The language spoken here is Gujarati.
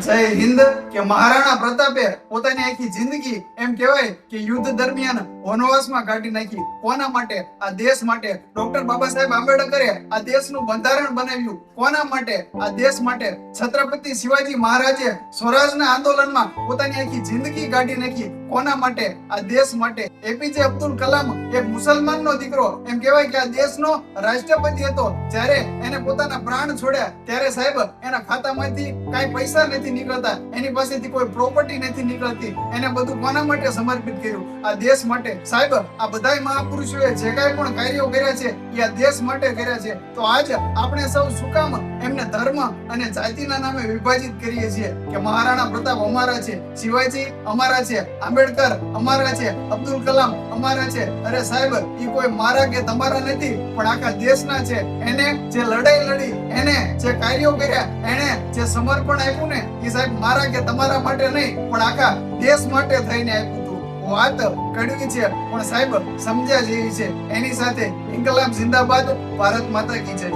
જય હિન્દ કે મહારાણા પ્રતાપે પોતાની આખી જિંદગી એમ કહેવાય કે યુદ્ધ દરમિયાન વનવાસમાં કાઢી નાખી. કોના માટે? આ દેશ માટે. ડોક્ટર બાબા સાહેબ આંબેડકરે આ દેશનું બંધારણ બનાવ્યું. કોના માટે? આ દેશ માટે. છત્રપતિ શિવાજી મહારાજે સ્વરાજના આંદોલનમાં પોતાની આખી જિંદગી કાઢી નાખી. કોના માટે? આ દેશ માટે. એપીજે અબ્દુલ કલામ એક મુસલમાનનો દીકરો એમ કહેવાય કે આ દેશનો રાષ્ટ્રપતિ હતો. જ્યારે એને પોતાના પ્રાણ છોડ્યા ત્યારે સાહેબ એના ખાતામાંથી કાંઈ પૈસા નથી નીકળતા, એની પાસેથી કોઈ પ્રોપર્ટી નથી નીકળતી. એને બધું કોના માટે સમર્પિત કર્યું? આ દેશ માટે. સાહેબ આ બધાય મહાપુરુષોએ જે કાંઈ પણ કાર્યો કર્યા છે એ આ દેશ માટે કર્યા છે. તો આજ આપણે સૌ શું કામ એમને ધર્મ અને જાતિના નામે વિભાજિત કરીએ છીએ કે મહારાણા પ્રતાપ અમારા છે, શિવાજી અમારા છે, આંબેડકર અમારા છે, અબ્દુલ કલામ અમારા છે. અરે સાહેબ એ કોઈ મારા કે તમારા નથી, પણ આખા દેશના છે. એને જે લડાઈ લડી, એને જે કાર્યો કર્યા, એને જે સમર્પણ આપ્યું ને એ સાહેબ મારા કે તમારા માટે નહીં, પણ આખા દેશ માટે થઈને આપ્યું હતું. વાત કડવી છે પણ સાહેબ સમજ્યા જેવી છે. એની સાથે ઇન્કલાબ જિંદાબાદ, ભારત માતા કી જય.